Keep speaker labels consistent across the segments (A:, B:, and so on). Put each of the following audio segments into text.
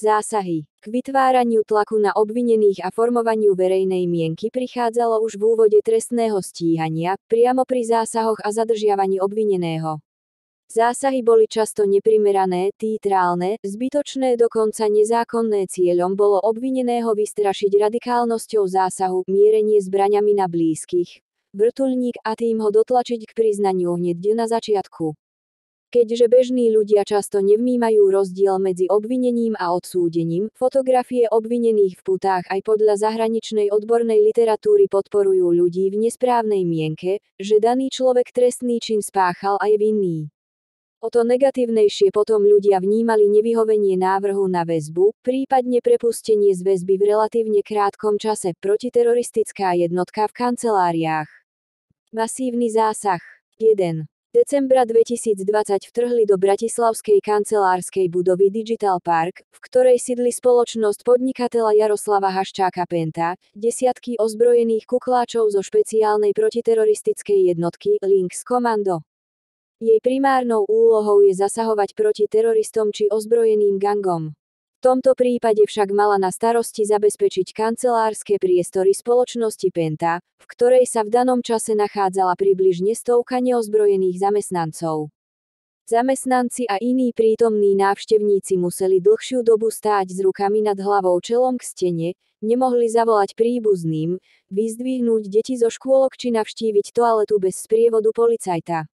A: Zásahy k vytváraniu tlaku na obvinených a formovaniu verejnej mienky prichádzalo už v úvode trestného stíhania, priamo pri zásahoch a zadržiavaní obvineného. Zásahy boli často neprimerané, teatrálne, zbytočné, dokonca nezákonné. Cieľom bolo obvineného vystrašiť radikálnosťou zásahu, mierenie zbraňami na blízkych, vrtuľník a tým ho dotlačiť k priznaniu hneď na začiatku. Keďže bežní ľudia často nevnímajú rozdiel medzi obvinením a odsúdením, fotografie obvinených v putách aj podľa zahraničnej odbornej literatúry podporujú ľudí v nesprávnej mienke, že daný človek trestný čin spáchal a je vinný. O to negatívnejšie potom ľudia vnímali nevyhovenie návrhu na väzbu, prípadne prepustenie z väzby v relatívne krátkom čase. Protiteroristická jednotka v kanceláriách. Masívny zásah. 1. Decembra 2020 vtrhli do bratislavskej kancelárskej budovy Digital Park, v ktorej sídli spoločnosť podnikateľa Jaroslava Haščáka Penta, desiatky ozbrojených kukláčov zo špeciálnej protiteroristickej jednotky Lynx Komando. Jej primárnou úlohou je zasahovať proti teroristom či ozbrojeným gangom. V tomto prípade však mala na starosti zabezpečiť kancelárske priestory spoločnosti Penta, v ktorej sa v danom čase nachádzala približne 100 neozbrojených zamestnancov. Zamestnanci a iní prítomní návštevníci museli dlhšiu dobu stáť s rukami nad hlavou čelom k stene, nemohli zavolať príbuzným, vyzdvihnúť deti zo škôlok či navštíviť toaletu bez sprievodu policajta.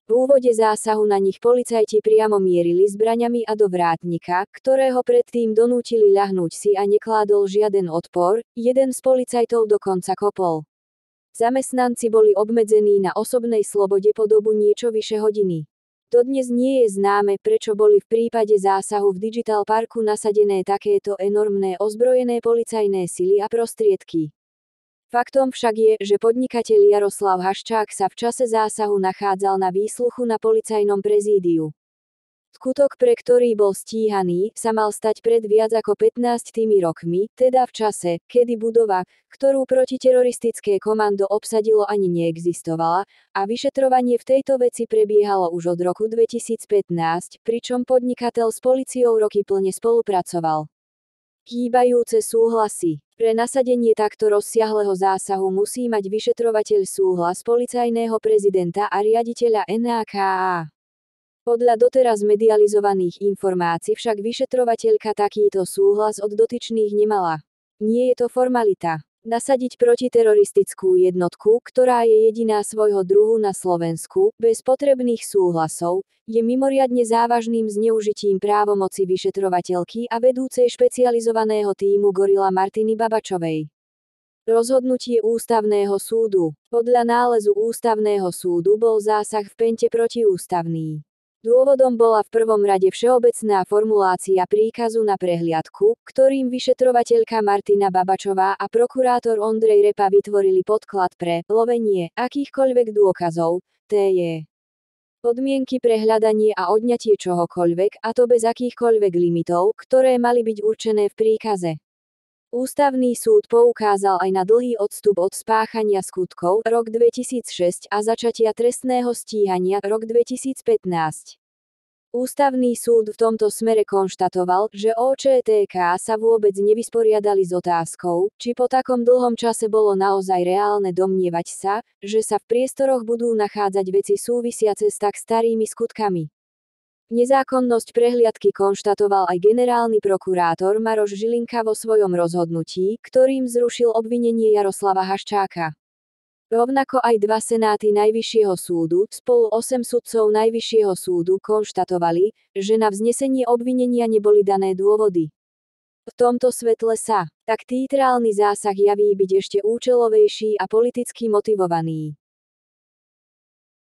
A: V úvode zásahu na nich policajti priamo mierili zbraňami a do vrátnika, ktorého predtým donútili ľahnúť si a nekládol žiaden odpor, jeden z policajtov dokonca kopol. Zamestnanci boli obmedzení na osobnej slobode po dobu niečo vyše hodiny. Dodnes nie je známe, prečo boli v prípade zásahu v Digital Parku nasadené takéto enormné ozbrojené policajné sily a prostriedky. Faktom však je, že podnikateľ Jaroslav Haščák sa v čase zásahu nachádzal na výsluchu na policajnom prezídiu. Skutok, pre ktorý bol stíhaný, sa mal stať pred viac ako 15 rokmi, teda v čase, kedy budova, ktorú protiteroristické komando obsadilo, ani neexistovala, a vyšetrovanie v tejto veci prebiehalo už od roku 2015, pričom podnikateľ s políciou roky plne spolupracoval. Chýbajúce súhlasy. Pre nasadenie takto rozsiahleho zásahu musí mať vyšetrovateľ súhlas policajného prezidenta a riaditeľa NAKA. Podľa doteraz medializovaných informácií však vyšetrovateľka takýto súhlas od dotyčných nemala. Nie je to formalita. Nasadiť protiteroristickú jednotku, ktorá je jediná svojho druhu na Slovensku, bez potrebných súhlasov, je mimoriadne závažným zneužitím právomoci vyšetrovateľky a vedúcej špecializovaného tímu Gorila Martiny Babačovej. Rozhodnutie Ústavného súdu. Podľa nálezu Ústavného súdu bol zásah v Pente protiústavný. Dôvodom bola v prvom rade všeobecná formulácia príkazu na prehliadku, ktorým vyšetrovateľka Martina Babačová a prokurátor Ondrej Repa vytvorili podklad pre lovenie akýchkoľvek dôkazov, t.j. podmienky pre hľadanie a odňatie čohokoľvek, a to bez akýchkoľvek limitov, ktoré mali byť určené v príkaze. Ústavný súd poukázal aj na dlhý odstup od spáchania skutkov, rok 2006, a začatia trestného stíhania, rok 2015. Ústavný súd v tomto smere konštatoval, že OČTK sa vôbec nevysporiadali s otázkou, či po takom dlhom čase bolo naozaj reálne domnievať sa, že sa v priestoroch budú nachádzať veci súvisiace s tak starými skutkami. Nezákonnosť prehliadky konštatoval aj generálny prokurátor Maroš Žilinka vo svojom rozhodnutí, ktorým zrušil obvinenie Jaroslava Haščáka. Rovnako aj dva senáty Najvyššieho súdu, spolu 8 sudcov Najvyššieho súdu konštatovali, že na vznesenie obvinenia neboli dané dôvody. V tomto svetle sa tak teatrálny zásah javí byť ešte účelovejší a politicky motivovaný.